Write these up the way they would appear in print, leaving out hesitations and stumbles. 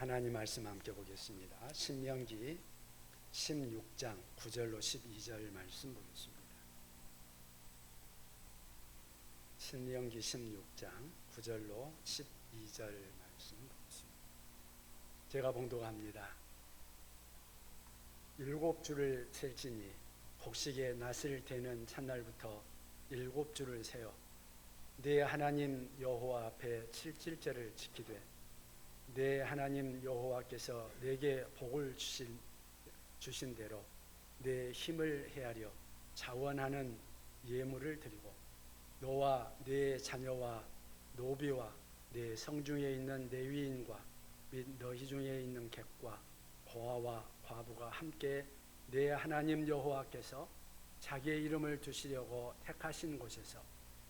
하나님 말씀 함께 보겠습니다. 신명기 16장 9절로 12절 말씀 보겠습니다. 신명기 16장 9절로 12절 말씀 보겠습니다. 제가 봉독합니다. 7주를 셀지니 곡식의 낫을 대는 첫날부터 7주를 세어 네 하나님 여호와 앞에 7일째를 지키되 내 하나님 여호와께서 내게 복을 주신 대로 내 힘을 헤아려 자원하는 예물을 드리고 너와 네 자녀와 노비와 네 성중에 있는 레위인과 및 너희 중에 있는 객과 고아와 과부가 함께 내 하나님 여호와께서 자기의 이름을 두시려고 택하신 곳에서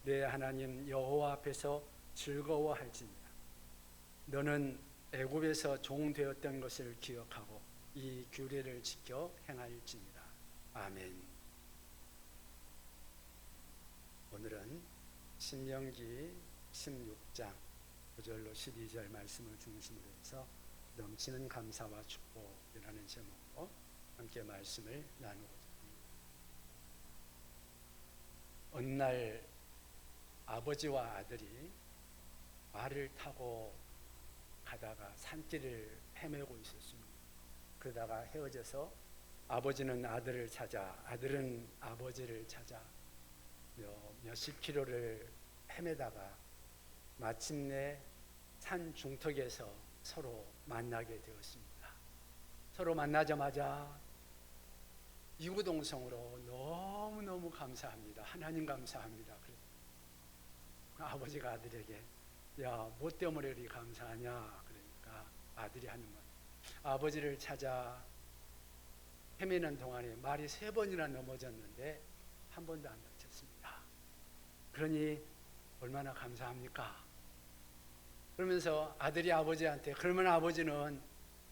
내 하나님 여호와 앞에서 즐거워할지니라. 너는 애굽에서 종 되었던 것을 기억하고 이 규례를 지켜 행할지니라. 아멘. 오늘은 신명기 16장 9절로 12절 말씀을 중심으로 해서 넘치는 감사와 축복이라는 제목으로 함께 말씀을 나누고자 합니다. 어느 날 아버지와 아들이 말을 타고 가다가 산길을 헤매고 있었습니다. 그러다가 헤어져서 아버지는 아들을 찾아 아들은 아버지를 찾아 몇십 킬로를 헤매다가 마침내 산 중턱에서 서로 만나게 되었습니다. 서로 만나자마자 이구동성으로 너무너무 감사합니다. 하나님 감사합니다. 아버지가 아들에게 야, 뭐 때문에 이렇게 감사하냐? 그러니까 아들이 하는 말, 아버지를 찾아 헤매는 동안에 말이 3번이나 넘어졌는데 한 번도 안 다쳤습니다. 그러니 얼마나 감사합니까? 그러면서 아들이 아버지한테 그러면 아버지는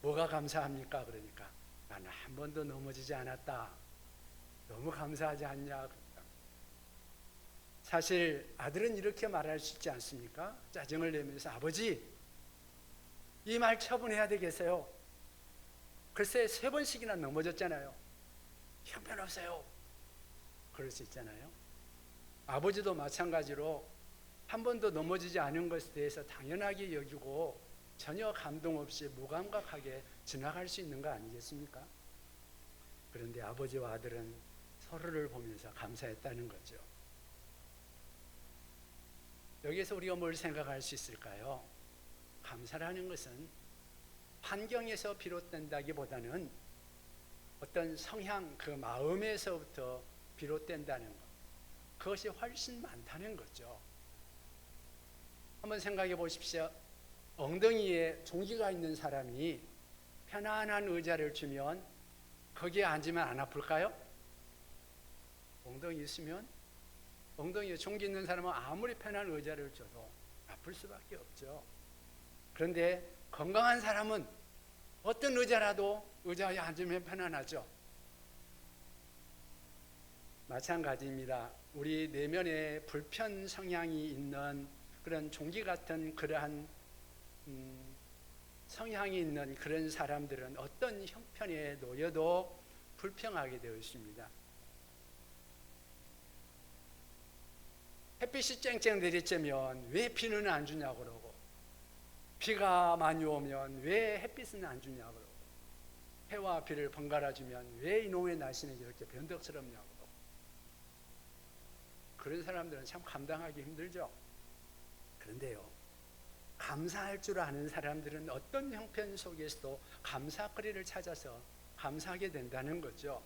뭐가 감사합니까? 그러니까 나는 한 번도 넘어지지 않았다. 너무 감사하지 않냐? 사실 아들은 이렇게 말할 수 있지 않습니까? 짜증을 내면서 아버지 이 말 처분해야 되겠어요. 글쎄 3번씩이나 넘어졌잖아요. 형편없어요. 그럴 수 있잖아요. 아버지도 마찬가지로 한 번도 넘어지지 않은 것에 대해서 당연하게 여기고 전혀 감동 없이 무감각하게 지나갈 수 있는 거 아니겠습니까? 그런데 아버지와 아들은 서로를 보면서 감사했다는 거죠. 여기에서 우리가 뭘 생각할 수 있을까요? 감사라는 것은 환경에서 비롯된다기보다는 어떤 성향, 그 마음에서부터 비롯된다는 것, 그것이 훨씬 많다는 거죠. 한번 생각해 보십시오. 엉덩이에 종기가 있는 사람이 편안한 의자를 주면 거기에 앉으면 안 아플까요? 엉덩이 있으면 엉덩이에 종기 있는 사람은 아무리 편한 의자를 줘도 아플 수밖에 없죠. 그런데 건강한 사람은 어떤 의자라도 의자에 앉으면 편안하죠. 마찬가지입니다. 우리 내면에 불편 성향이 있는 그런 종기 같은 그러한 성향이 있는 그런 사람들은 어떤 형편에 놓여도 불평하게 되어 있습니다. 햇빛이 쨍쨍 내리쬐면 왜 비는 안 주냐고 그러고, 비가 많이 오면 왜 햇빛은 안 주냐고 그러고, 해와 비를 번갈아 주면 왜 이놈의 날씨는 이렇게 변덕스럽냐고 그러고. 그런 사람들은 참 감당하기 힘들죠. 그런데요, 감사할 줄 아는 사람들은 어떤 형편 속에서도 감사거리를 찾아서 감사하게 된다는 거죠.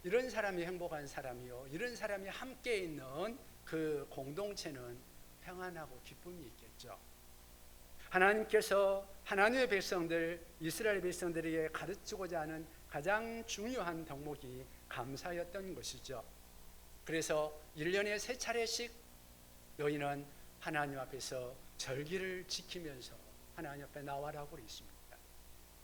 이런 사람이 행복한 사람이요, 이런 사람이 함께 있는 그 공동체는 평안하고 기쁨이 있겠죠. 하나님께서 하나님의 백성들, 이스라엘 백성들에게 가르치고자 하는 가장 중요한 덕목이 감사였던 것이죠. 그래서 1년에 3차례씩 너희는 하나님 앞에서 절기를 지키면서 하나님 앞에 나와라고 그랬습니다.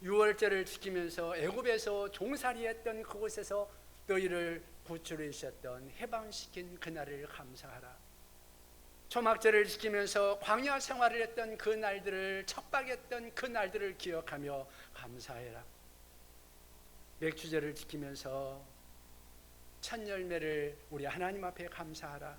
6월절을 지키면서 애굽에서 종살이했던 그곳에서 너희를 구출해 주셨던 해방시킨 그날을 감사하라. 초막절을 지키면서 광야 생활을 했던 그 날들을, 척박했던 그 날들을 기억하며 감사해라. 맥주절을 지키면서 첫 열매를 우리 하나님 앞에 감사하라.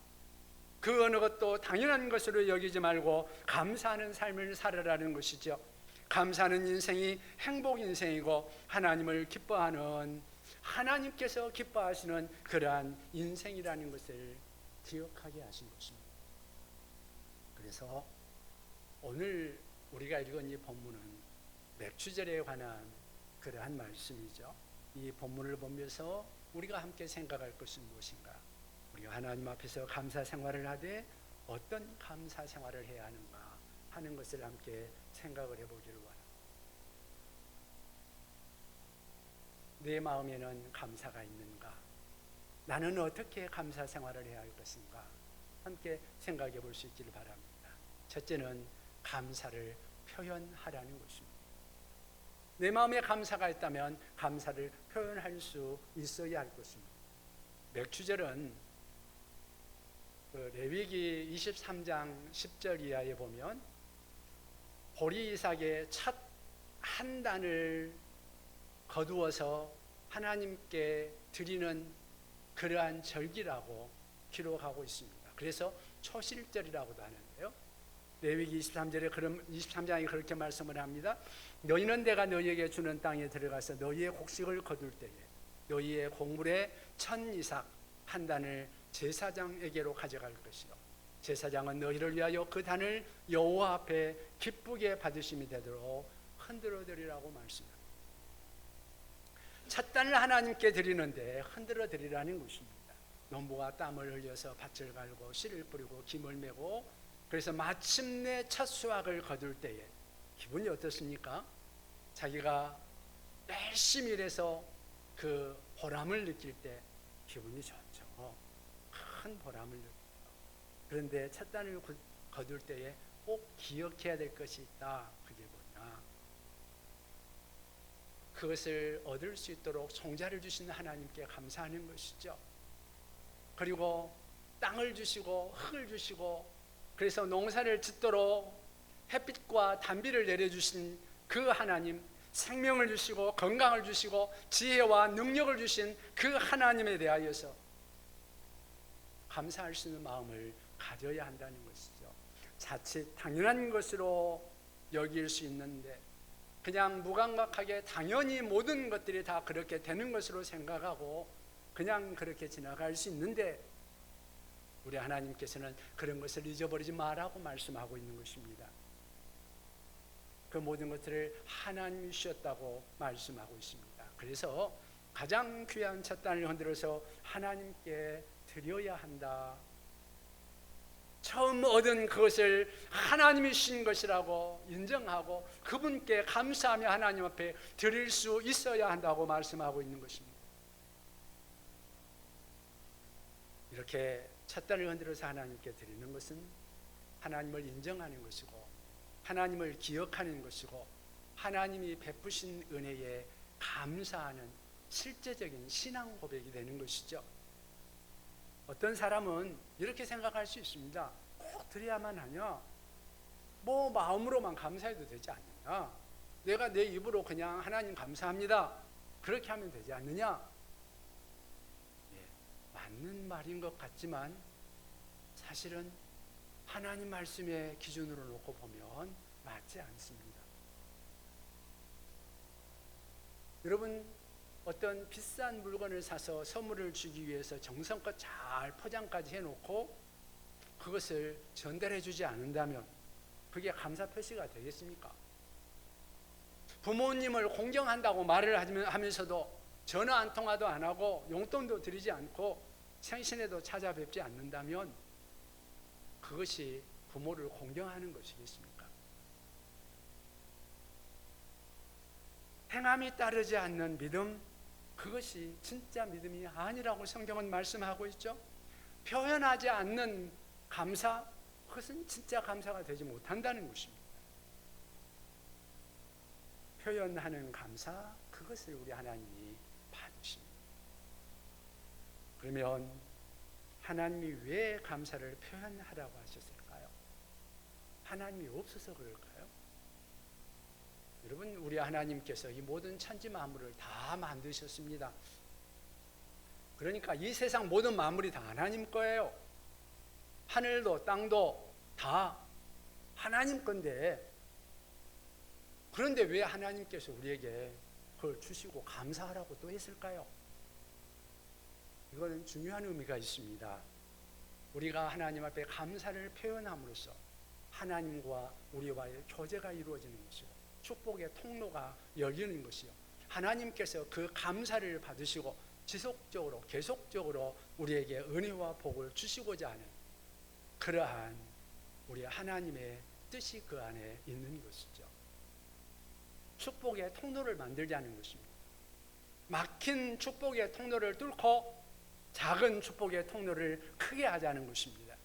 그 어느 것도 당연한 것으로 여기지 말고 감사하는 삶을 살아라는 것이죠. 감사하는 인생이 행복 인생이고 하나님을 기뻐하는, 하나님께서 기뻐하시는 그러한 인생이라는 것을 기억하게 하신 것입니다. 그래서 오늘 우리가 읽은 이 본문은 맥주절에 관한 그러한 말씀이죠. 이 본문을 보면서 우리가 함께 생각할 것은 무엇인가? 우리가 하나님 앞에서 감사 생활을 하되 어떤 감사 생활을 해야 하는가 하는 것을 함께 생각을 해보기를 원합니다. 내 마음에는 감사가 있는가? 나는 어떻게 감사 생활을 해야 할 것인가? 함께 생각해 볼 수 있기를 바랍니다. 첫째는 감사를 표현하라는 것입니다. 내 마음에 감사가 있다면 감사를 표현할 수 있어야 할 것입니다. 맥주절은 레위기 23장 10절 이하에 보면 보리 이삭의 첫 한 단을 거두어서 하나님께 드리는 그러한 절기라고 기록하고 있습니다. 그래서 초실절이라고도 하는데요. 레위기 23장에 그렇게 말씀을 합니다. 너희는 내가 너희에게 주는 땅에 들어가서 너희의 곡식을 거둘 때에 너희의 곡물의 천 이삭 한 단을 제사장에게로 가져갈 것이요 제사장은 너희를 위하여 그 단을 여호와 앞에 기쁘게 받으심이 되도록 흔들어 드리라고 말씀합니다. 첫 단을 하나님께 드리는데 흔들어 드리라는 것입니다. 농부가 땀을 흘려서 밭을 갈고 씨를 뿌리고 김을 메고 그래서 마침내 첫 수확을 거둘 때에 기분이 어떻습니까? 자기가 열심히 일해서 그 보람을 느낄 때 기분이 좋죠. 큰 보람을 느끼고. 그런데 첫 단을 거둘 때에 꼭 기억해야 될 것이 있다. 그게 뭐냐? 그것을 얻을 수 있도록 송자를 주신 하나님께 감사하는 것이죠. 그리고 땅을 주시고 흙을 주시고 그래서 농사를 짓도록 햇빛과 단비를 내려주신 그 하나님, 생명을 주시고 건강을 주시고 지혜와 능력을 주신 그 하나님에 대하여서 감사할 수 있는 마음을 가져야 한다는 것이죠. 자칫 당연한 것으로 여길 수 있는데 그냥 무감각하게 당연히 모든 것들이 다 그렇게 되는 것으로 생각하고 그냥 그렇게 지나갈 수 있는데 우리 하나님께서는 그런 것을 잊어버리지 말라고 말씀하고 있는 것입니다. 그 모든 것들을 하나님이 주셨다고 말씀하고 있습니다. 그래서 가장 귀한 첫 단을 흔들어서 하나님께 드려야 한다. 처음 얻은 그것을 하나님이 주신 것이라고 인정하고 그분께 감사하며 하나님 앞에 드릴 수 있어야 한다고 말씀하고 있는 것입니다. 이렇게 첫 단을 흔들어서 하나님께 드리는 것은 하나님을 인정하는 것이고 하나님을 기억하는 것이고 하나님이 베푸신 은혜에 감사하는 실제적인 신앙 고백이 되는 것이죠. 어떤 사람은 이렇게 생각할 수 있습니다. 꼭 드려야만 하냐? 뭐 마음으로만 감사해도 되지 않느냐? 내가 내 입으로 그냥 하나님 감사합니다 그렇게 하면 되지 않느냐? 예, 맞는 말인 것 같지만 사실은 하나님 말씀의 기준으로 놓고 보면 맞지 않습니다. 여러분, 어떤 비싼 물건을 사서 선물을 주기 위해서 정성껏 잘 포장까지 해놓고 그것을 전달해 주지 않는다면 그게 감사 표시가 되겠습니까? 부모님을 공경한다고 말을 하면서도 전화 한 통화도 안 하고 용돈도 드리지 않고 생신에도 찾아뵙지 않는다면 그것이 부모를 공경하는 것이겠습니까? 행함이 따르지 않는 믿음, 그것이 진짜 믿음이 아니라고 성경은 말씀하고 있죠. 표현하지 않는 감사, 그것은 진짜 감사가 되지 못한다는 것입니다. 표현하는 감사, 그것을 우리 하나님이 받으십니다. 그러면 하나님이 왜 감사를 표현하라고 하셨을까? 하나님이 없어서 그럴까요? 여러분, 우리 하나님께서 이 모든 천지 만물을 다 만드셨습니다. 그러니까 이 세상 모든 만물이 다 하나님 거예요. 하늘도 땅도 다 하나님 건데, 그런데 왜 하나님께서 우리에게 그걸 주시고 감사하라고 또 했을까요? 이거는 중요한 의미가 있습니다. 우리가 하나님 앞에 감사를 표현함으로써 하나님과 우리와의 교제가 이루어지는 것이고 축복의 통로가 열리는 것이요, 하나님께서 그 감사를 받으시고 지속적으로 계속적으로 우리에게 은혜와 복을 주시고자 하는 그러한 우리 하나님의 뜻이 그 안에 있는 것이죠. 축복의 통로를 만들자는 것입니다. 막힌 축복의 통로를 뚫고 작은 축복의 통로를 크게 하자는 것입니다.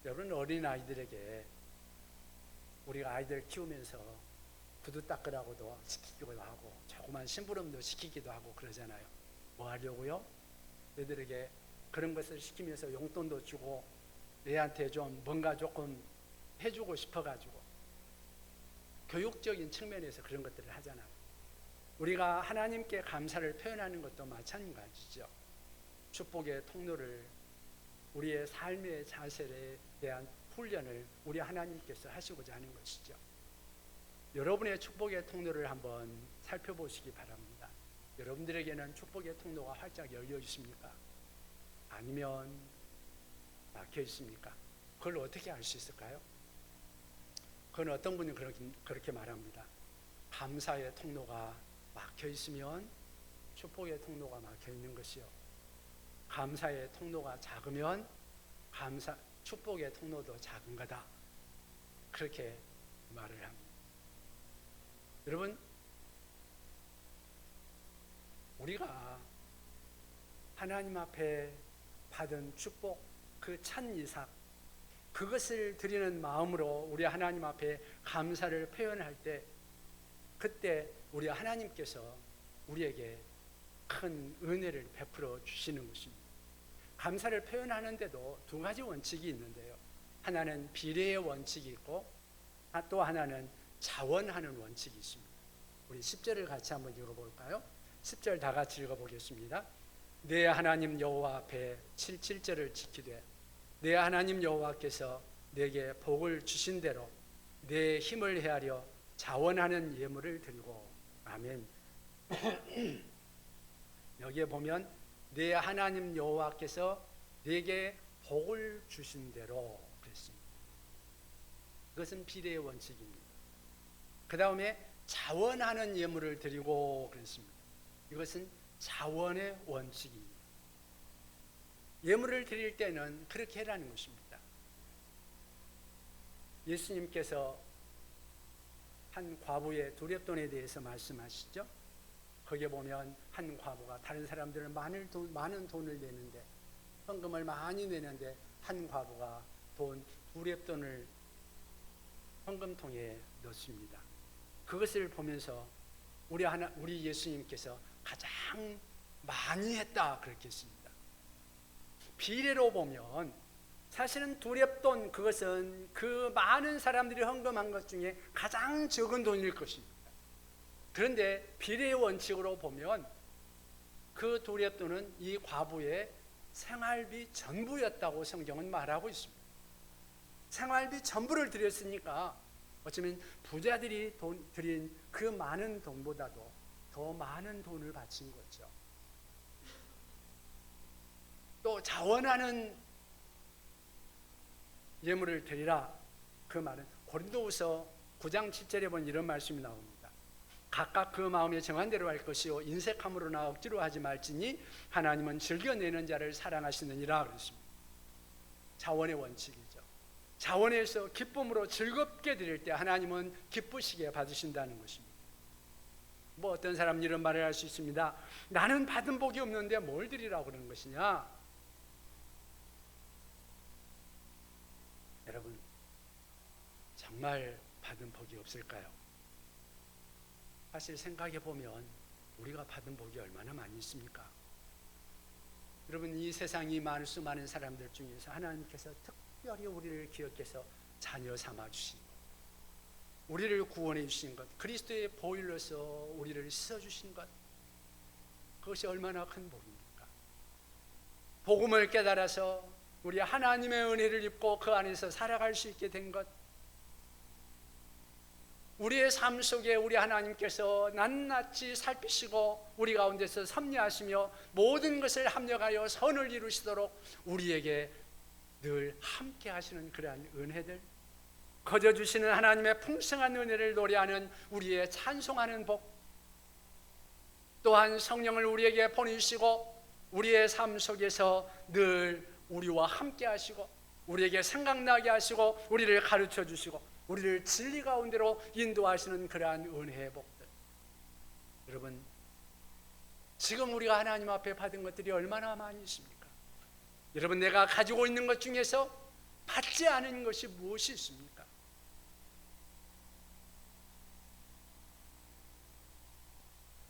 여러분, 어린아이들에게 우리가 아이들 키우면서 구두 닦으라고도 시키기도 하고 조그만 심부름도 시키기도 하고 그러잖아요. 뭐 하려고요? 애들에게 그런 것을 시키면서 용돈도 주고 애한테 좀 뭔가 조금 해주고 싶어가지고 교육적인 측면에서 그런 것들을 하잖아요. 우리가 하나님께 감사를 표현하는 것도 마찬가지죠. 축복의 통로를, 우리의 삶의 자세에 대한 훈련을 우리 하나님께서 하시고자 하는 것이죠. 여러분의 축복의 통로를 한번 살펴보시기 바랍니다. 여러분들에게는 축복의 통로가 활짝 열려 있습니까? 아니면 막혀 있습니까? 그걸 어떻게 알 수 있을까요? 그건 어떤 분이 그렇게 말합니다. 감사의 통로가 막혀 있으면 축복의 통로가 막혀 있는 것이요, 감사의 통로가 작으면 축복의 통로도 작은 거다, 그렇게 말을 합니다. 여러분, 우리가 하나님 앞에 받은 축복, 그 찬이삭, 그것을 드리는 마음으로 우리 하나님 앞에 감사를 표현할 때, 그때 우리 하나님께서 우리에게 큰 은혜를 베풀어 주시는 것입니다. 감사를 표현하는데도 두 가지 원칙이 있는데요, 하나는 비례의 원칙이 있고 또 하나는 자원하는 원칙이 있습니다. 우리 10절을 같이 한번 읽어볼까요? 10절 다 같이 읽어보겠습니다. 내 하나님 여호와 앞에 7절을 지키되 내 하나님 여호와께서 내게 복을 주신 대로 내 힘을 헤아려 자원하는 예물을 드리고. 아멘. 여기에 보면 내 하나님 여호와께서 내게 복을 주신 대로 그랬습니다. 그것은 비례의 원칙입니다. 그 다음에 자원하는 예물을 드리고 그랬습니다. 이것은 자원의 원칙입니다. 예물을 드릴 때는 그렇게 해라는 것입니다. 예수님께서 한 과부의 두렵돈에 대해서 말씀하시죠. 거기에 보면 한 과부가 다른 사람들은 많은 돈을 내는데, 헌금을 많이 내는데 한 과부가 두렵돈을 헌금통에 넣습니다. 그것을 보면서 우리 예수님께서 가장 많이 했다 그렇게 했습니다. 비례로 보면 사실은 두렵돈, 그것은 그 많은 사람들이 헌금한 것 중에 가장 적은 돈일 것입니다. 그런데 비례의 원칙으로 보면 그 두렵돈은 이 과부의 생활비 전부였다고 성경은 말하고 있습니다. 생활비 전부를 드렸으니까 어쩌면 부자들이 드린 그 많은 돈보다도 더 많은 돈을 바친 거죠. 또 자원하는 예물을 드리라, 그 말은 고린도후서 9장 7절에 보면 이런 말씀이 나옵니다. 각각 그 마음에 정한 대로 할 것이요 인색함으로나 억지로 하지 말지니 하나님은 즐겨내는 자를 사랑하시느니라 그랬습니다. 자원의 원칙이죠. 자원에서 기쁨으로 즐겁게 드릴 때 하나님은 기쁘시게 받으신다는 것입니다. 뭐 어떤 사람은 이런 말을 할 수 있습니다. 나는 받은 복이 없는데 뭘 드리라고 그러는 것이냐? 여러분, 정말 받은 복이 없을까요? 사실 생각해 보면 우리가 받은 복이 얼마나 많이 있습니까? 여러분, 이 세상이 수많은 사람들 중에서 하나님께서 특별히 우리를 기억해서 자녀 삼아 주신 것, 우리를 구원해 주신 것, 그리스도의 보혈로서 우리를 씻어 주신 것, 그것이 얼마나 큰 복입니까? 복음을 깨달아서 우리 하나님의 은혜를 입고 그 안에서 살아갈 수 있게 된 것, 우리의 삶 속에 우리 하나님께서 낱낱이 살피시고 우리 가운데서 섭리하시며 모든 것을 합력하여 선을 이루시도록 우리에게 늘 함께 하시는 그러한 은혜들, 거저 주시는 하나님의 풍성한 은혜를 노래하는 우리의 찬송하는 복, 또한 성령을 우리에게 보내주시고 우리의 삶 속에서 늘 우리와 함께 하시고 우리에게 생각나게 하시고 우리를 가르쳐 주시고 우리를 진리 가운데로 인도하시는 그러한 은혜의 복들, 여러분, 지금 우리가 하나님 앞에 받은 것들이 얼마나 많이 있습니까? 여러분, 내가 가지고 있는 것 중에서 받지 않은 것이 무엇이 있습니까?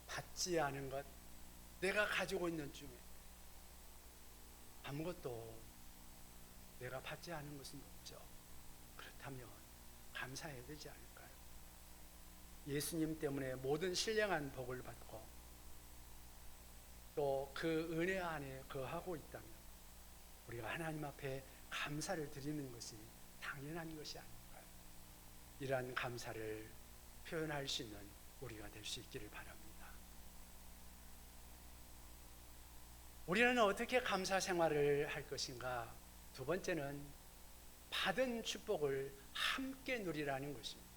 받지 않은 것, 내가 가지고 있는 중에 아무것도 내가 받지 않은 것은 없죠. 그렇다면 감사해야 되지 않을까요? 예수님 때문에 모든 신령한 복을 받고 또 그 은혜 안에 거하고 있다면 우리가 하나님 앞에 감사를 드리는 것이 당연한 것이 아닐까요? 이러한 감사를 표현할 수 있는 우리가 될 수 있기를 바랍니다. 우리는 어떻게 감사 생활을 할 것인가? 두 번째는 받은 축복을 함께 누리라는 것입니다.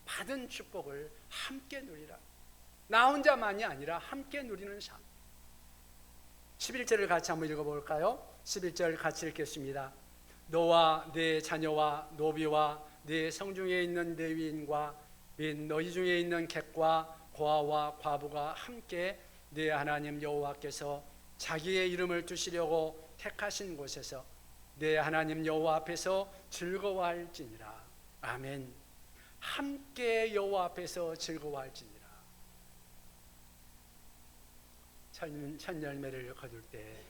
받은 축복을 함께 누리라. 나 혼자만이 아니라 함께 누리는 삶. 11절을 같이 한번 읽어볼까요? 11절 같이 읽겠습니다. 너와 네 자녀와 노비와 네 성중에 있는 레위인과 및 너희 중에 있는 객과 고아와 과부가 함께 네 하나님 여호와께서 자기의 이름을 두시려고 택하신 곳에서 내 하나님 여호와 앞에서 즐거워할지니라. 아멘. 함께 여호와 앞에서 즐거워할지니라. 첫 열매를 거둘 때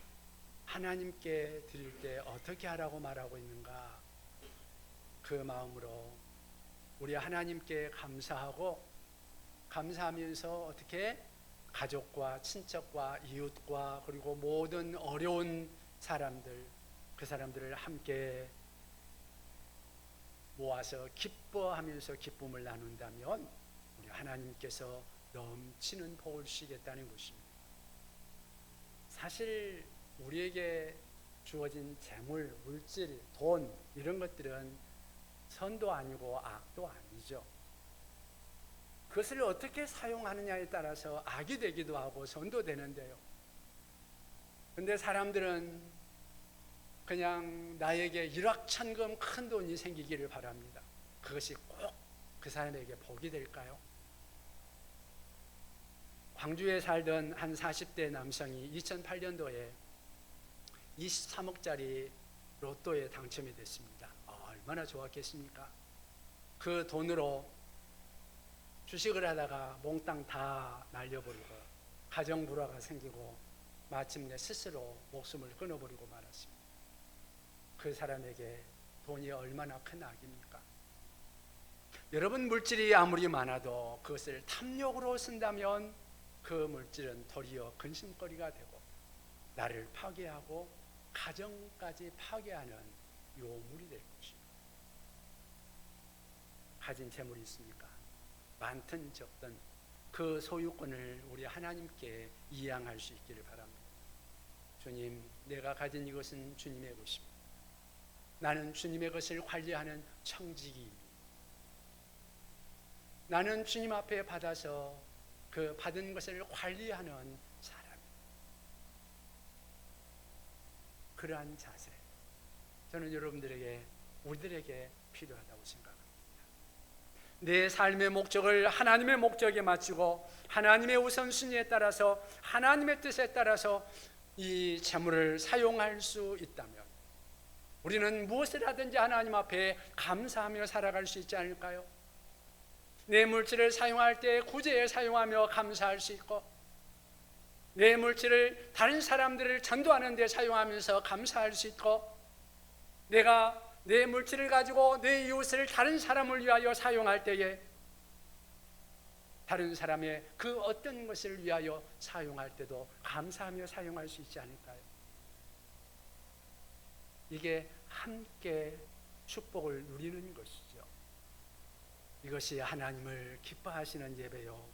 하나님께 드릴 때 어떻게 하라고 말하고 있는가? 그 마음으로 우리 하나님께 감사하고 감사하면서 어떻게 가족과 친척과 이웃과 그리고 모든 어려운 사람들, 그 사람들을 함께 모아서 기뻐하면서 기쁨을 나눈다면 우리 하나님께서 넘치는 복을 주시겠다는 것입니다. 사실 우리에게 주어진 재물, 물질, 돈 이런 것들은 선도 아니고 악도 아니죠. 그것을 어떻게 사용하느냐에 따라서 악이 되기도 하고 선도 되는데요. 근데 사람들은 그냥 나에게 일확천금 큰 돈이 생기기를 바랍니다. 그것이 꼭 그 사람에게 복이 될까요? 광주에 살던 한 40대 남성이 2008년도에 23억짜리 로또에 당첨이 됐습니다. 얼마나 좋았겠습니까? 그 돈으로 주식을 하다가 몽땅 다 날려버리고 가정 불화가 생기고 마침내 스스로 목숨을 끊어버리고 말았습니다. 그 사람에게 돈이 얼마나 큰 악입니까? 여러분, 물질이 아무리 많아도 그것을 탐욕으로 쓴다면 그 물질은 도리어 근심거리가 되고 나를 파괴하고 가정까지 파괴하는 요물이 될 것입니다. 가진 재물이 있습니까? 많든 적든 그 소유권을 우리 하나님께 이양할 수 있기를 바랍니다. 주님, 내가 가진 이것은 주님의 것입니다. 나는 주님의 것을 관리하는 청지기입니다. 나는 주님 앞에 받아서 그 받은 것을 관리하는 사람입니다. 그러한 자세, 저는 여러분들에게, 우리들에게 필요하다고 생각합니다. 내 삶의 목적을 하나님의 목적에 맞추고 하나님의 우선순위에 따라서 하나님의 뜻에 따라서 이 재물을 사용할 수 있다면 우리는 무엇을 하든지 하나님 앞에 감사하며 살아갈 수 있지 않을까요? 내 물질을 사용할 때 구제에 사용하며 감사할 수 있고 내 물질을 다른 사람들을 전도하는 데 사용하면서 감사할 수 있고 내가 내 물질을 가지고 내 이웃을 다른 사람을 위하여 사용할 때에 다른 사람의 그 어떤 것을 위하여 사용할 때도 감사하며 사용할 수 있지 않을까요? 이게 함께 축복을 누리는 것이죠. 이것이 하나님을 기뻐하시는 예배요,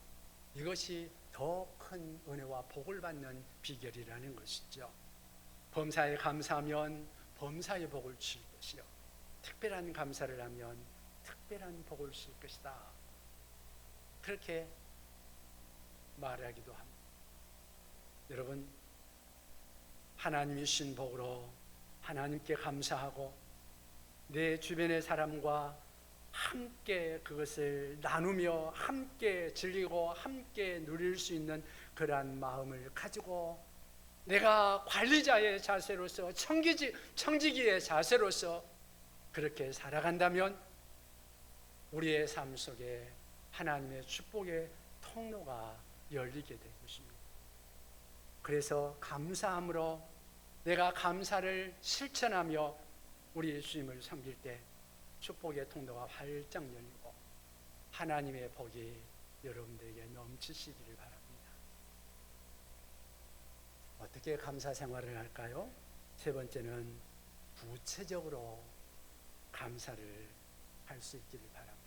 이것이 더 큰 은혜와 복을 받는 비결이라는 것이죠. 범사에 감사하면 범사의 복을 줄 것이요, 특별한 감사를 하면 특별한 복을 줄 것이다, 그렇게 말하기도 합니다. 여러분, 하나님이 주신 복으로 하나님께 감사하고 내 주변의 사람과 함께 그것을 나누며 함께 즐기고 함께 누릴 수 있는 그러한 마음을 가지고 내가 관리자의 자세로서 청지기의 자세로서 그렇게 살아간다면 우리의 삶 속에 하나님의 축복의 통로가 열리게 될 것입니다. 그래서 감사함으로 내가 감사를 실천하며 우리 주님을 섬길 때 축복의 통로가 활짝 열리고 하나님의 복이 여러분들에게 넘치시기를 바랍니다. 어떻게 감사 생활을 할까요? 세 번째는 구체적으로 감사를 할 수 있기를 바랍니다.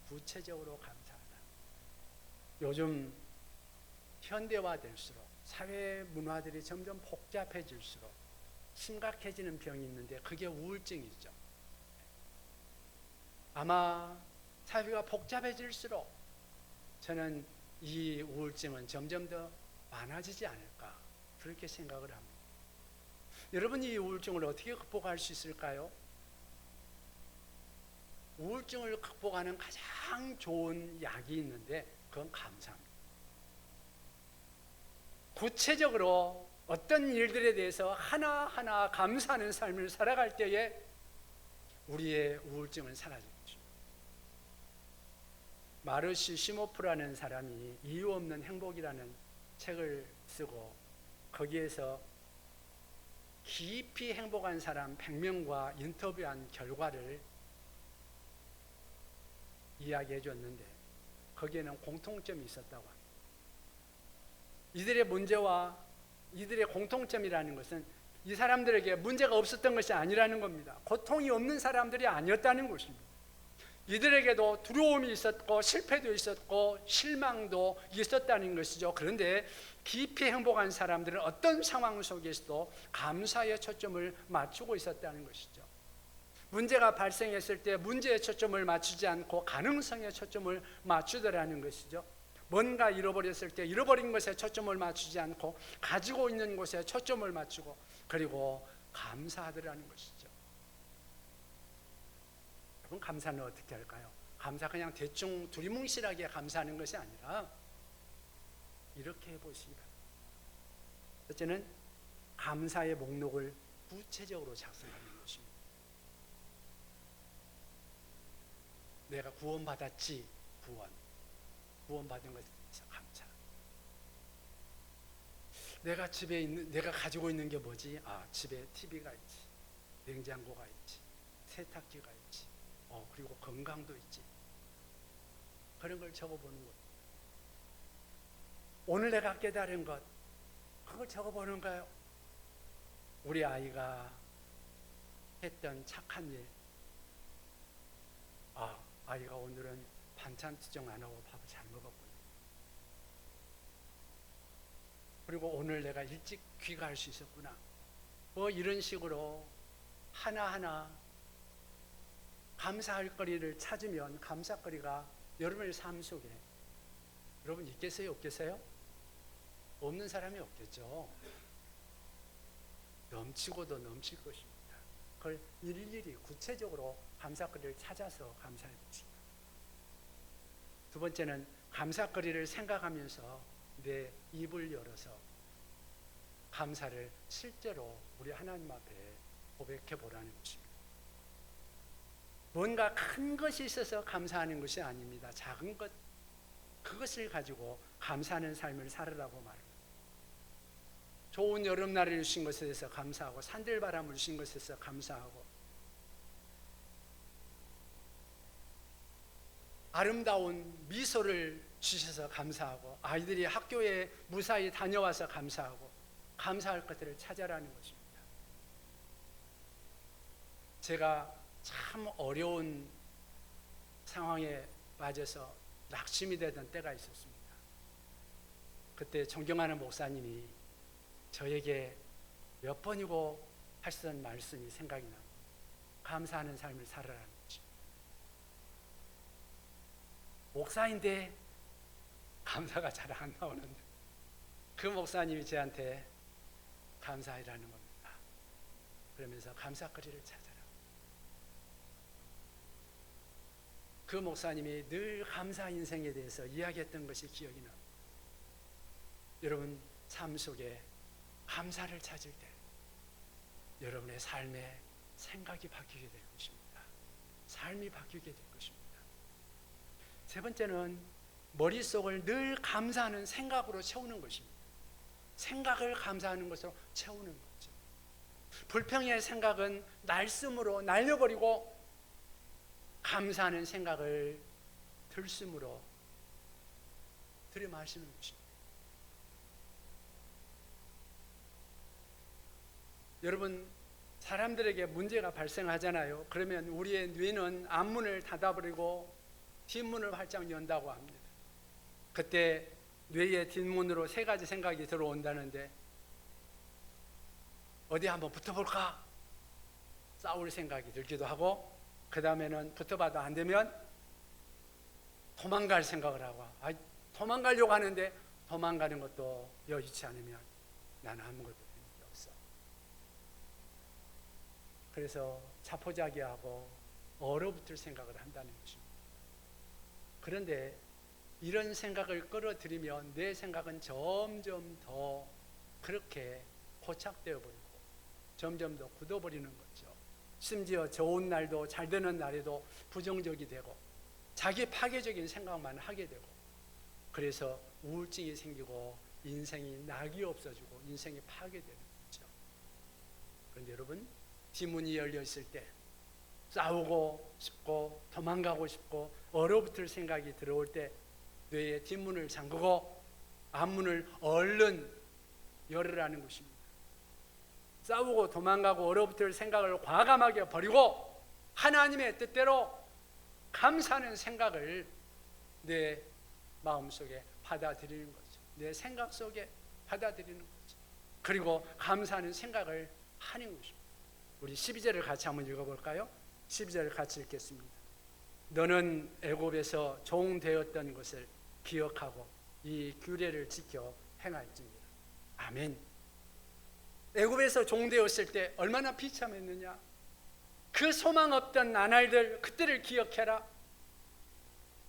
구체적으로 감사하다. 요즘 현대화될수록 사회 문화들이 점점 복잡해질수록 심각해지는 병이 있는데 그게 우울증이죠. 아마 사회가 복잡해질수록 저는 이 우울증은 점점 더 많아지지 않을까, 그렇게 생각을 합니다. 여러분이 이 우울증을 어떻게 극복할 수 있을까요? 우울증을 극복하는 가장 좋은 약이 있는데 그건 감사합니다. 구체적으로 어떤 일들에 대해서 하나하나 감사하는 삶을 살아갈 때에 우리의 우울증은 사라질 것입니다. 마르시 시모프라는 사람이 이유 없는 행복이라는 책을 쓰고 거기에서 깊이 행복한 사람 100명과 인터뷰한 결과를 이야기해 줬는데 거기에는 공통점이 있었다고 합니다. 이들의 문제와 이들의 공통점이라는 것은 이 사람들에게 문제가 없었던 것이 아니라는 겁니다. 고통이 없는 사람들이 아니었다는 것입니다. 이들에게도 두려움이 있었고 실패도 있었고 실망도 있었다는 것이죠. 그런데 깊이 행복한 사람들은 어떤 상황 속에서도 감사의 초점을 맞추고 있었다는 것이죠. 문제가 발생했을 때 문제에 초점을 맞추지 않고 가능성에 초점을 맞추더라는 것이죠. 뭔가 잃어버렸을 때 잃어버린 것에 초점을 맞추지 않고 가지고 있는 것에 초점을 맞추고 그리고 감사하더라는 것이죠. 여러분, 감사는 어떻게 할까요? 감사 그냥 대충 두리뭉실하게 감사하는 것이 아니라 이렇게 해보시기 바랍니다. 첫째는 감사의 목록을 구체적으로 작성하는 것입니다. 내가 구원받았지, 구원받은 것에 대해서 감사. 내가 가지고 있는 게 뭐지? 집에 TV가 있지, 냉장고가 있지, 세탁기가 있지, 그리고 건강도 있지. 그런 걸 적어보는 것. 오늘 내가 깨달은 것, 그걸 적어보는 거예요. 우리 아이가 했던 착한 일. 아이가 오늘은 반찬 투정 안 하고 밥을 잘 먹었구나. 그리고 오늘 내가 일찍 귀가할 수 있었구나. 이런 식으로 하나하나 감사할 거리를 찾으면 감사거리가 여러분의 삶 속에 여러분 있겠어요? 없겠어요? 없는 사람이 없겠죠. 넘치고도 넘칠 것입니다. 그걸 일일이 구체적으로 감사거리를 찾아서 감사해 보십니다. 두 번째는 감사거리를 생각하면서 내 입을 열어서 감사를 실제로 우리 하나님 앞에 고백해 보라는 것입니다. 뭔가 큰 것이 있어서 감사하는 것이 아닙니다. 작은 것, 그것을 가지고 감사하는 삶을 살으라고 말합니다. 좋은 여름날을 주신 것에 대해서 감사하고 산들바람을 주신 것에 대해서 감사하고 아름다운 미소를 주셔서 감사하고, 아이들이 학교에 무사히 다녀와서 감사하고, 감사할 것들을 찾아라는 것입니다. 제가 참 어려운 상황에 빠져서 낙심이 되던 때가 있었습니다. 그때 존경하는 목사님이 저에게 몇 번이고 하시던 말씀이 생각이 납니다. 감사하는 삶을 살아라는 거죠. 목사인데 감사가 잘 안 나오는데 그 목사님이 저한테 감사해라는 겁니다. 그러면서 감사거리를 찾아라. 그 목사님이 늘 감사 인생에 대해서 이야기했던 것이 기억이 납니다. 여러분 삶 속에 감사를 찾을 때 여러분의 삶의 생각이 바뀌게 될 것입니다. 삶이 바뀌게 될 것입니다. 세 번째는 머릿속을 늘 감사하는 생각으로 채우는 것입니다. 생각을 감사하는 것으로 채우는 거죠. 불평의 생각은 날숨으로 날려버리고 감사하는 생각을 들숨으로 들이마시는 것입니다. 여러분 사람들에게 문제가 발생하잖아요. 그러면 우리의 뇌는 앞문을 닫아버리고 뒷문을 활짝 연다고 합니다. 그때 뇌의 뒷문으로 세 가지 생각이 들어온다는데, 어디 한번 붙어볼까? 싸울 생각이 들기도 하고, 그 다음에는 붙어봐도 안 되면 도망갈 생각을 하고, 도망가려고 하는데 도망가는 것도 여의치 않으면 나는 아무것도 되는 없어. 그래서 자포자기하고 얼어붙을 생각을 한다는 것입니다. 그런데 이런 생각을 끌어들이면 내 생각은 점점 더 그렇게 고착되어 버리고 점점 더 굳어버리는 거죠. 심지어 좋은 날도 잘 되는 날에도 부정적이 되고 자기 파괴적인 생각만 하게 되고, 그래서 우울증이 생기고 인생이 낙이 없어지고 인생이 파괴되는 거죠. 그런데 여러분 뒷문이 열려 있을 때 싸우고 싶고 도망가고 싶고 얼어붙을 생각이 들어올 때 뇌의 뒷문을 잠그고 앞문을 얼른 열으라는 것입니다. 싸우고 도망가고 얼어붙을 생각을 과감하게 버리고 하나님의 뜻대로 감사하는 생각을 내 마음속에 받아들이는 거죠. 내 생각 속에 받아들이는 거죠. 그리고 감사하는 생각을 하는 것입니다. 우리 12절을 같이 한번 읽어볼까요? 12절을 같이 읽겠습니다. 너는 애굽에서 종되었던 것을 기억하고 이 규례를 지켜 행할지니라. 아멘. 애굽에서 종되었을 때 얼마나 비참했느냐. 그 소망 없던 나날들 그때를 기억해라.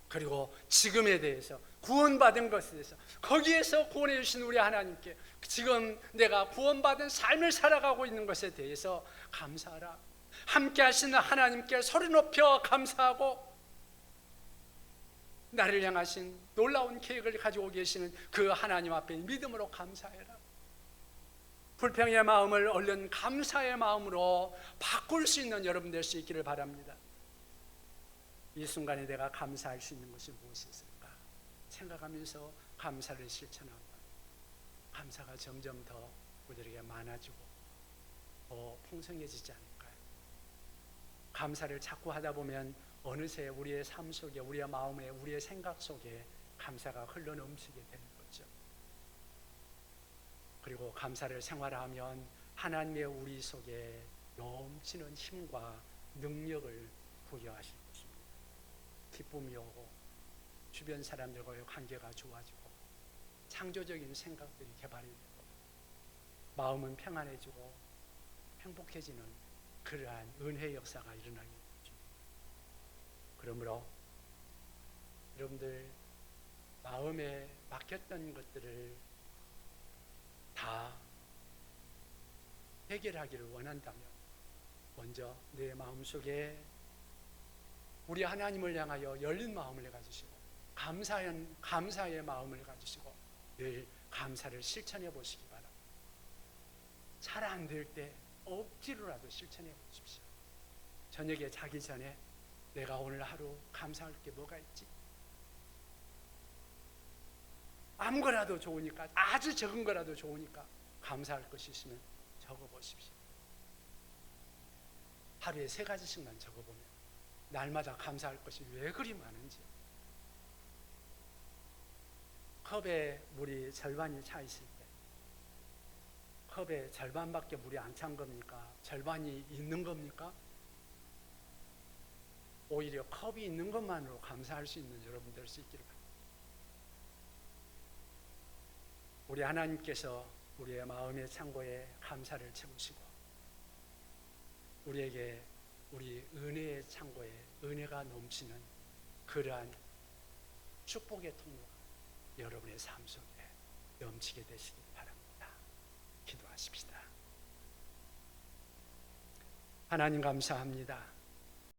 그리고 지금에 대해서 구원받은 것에 대해서 거기에서 구원해 주신 우리 하나님께 지금 내가 구원받은 삶을 살아가고 있는 것에 대해서 감사하라. 함께 하시는 하나님께 소리 높여 감사하고 나를 향하신 놀라운 계획을 가지고 계시는 그 하나님 앞에 믿음으로 감사해라. 불평의 마음을 얼른 감사의 마음으로 바꿀 수 있는 여러분 될 수 있기를 바랍니다. 이 순간에 내가 감사할 수 있는 것이 무엇이 있을까 생각하면서 감사를 실천하면 감사가 점점 더 우리에게 많아지고 더 풍성해지지 않을까요? 감사를 자꾸 하다 보면 어느새 우리의 삶 속에, 우리의 마음에, 우리의 생각 속에 감사가 흘러넘치게 되는 거죠. 그리고 감사를 생활하면 하나님의 우리 속에 넘치는 힘과 능력을 부여하실 것입니다. 기쁨이 오고 주변 사람들과의 관계가 좋아지고 창조적인 생각들이 개발이 되고 마음은 평안해지고 행복해지는 그러한 은혜의 역사가 일어나게 되죠. 그러므로 여러분들 마음에 막혔던 것들을 다 해결하기를 원한다면 먼저 내 마음속에 우리 하나님을 향하여 열린 마음을 가지시고 감사의 마음을 가지시고 늘 감사를 실천해 보시기 바랍니다. 잘 안 될 때 억지로라도 실천해 보십시오. 저녁에 자기 전에 내가 오늘 하루 감사할 게 뭐가 있지? 아무거나도 좋으니까, 아주 적은 거라도 좋으니까 감사할 것이 있으면 적어보십시오. 하루에 3가지씩만 적어보면 날마다 감사할 것이 왜 그리 많은지. 컵에 물이 절반이 차 있을 때 컵에 절반밖에 물이 안 찬 겁니까? 절반이 있는 겁니까? 오히려 컵이 있는 것만으로 감사할 수 있는 여러분 될 수 있기를 바랍니다. 우리 하나님께서 우리의 마음의 창고에 감사를 채우시고 우리에게 우리 은혜의 창고에 은혜가 넘치는 그러한 축복의 통로가 여러분의 삶 속에 넘치게 되시길 바랍니다. 기도하십시다. 하나님 감사합니다.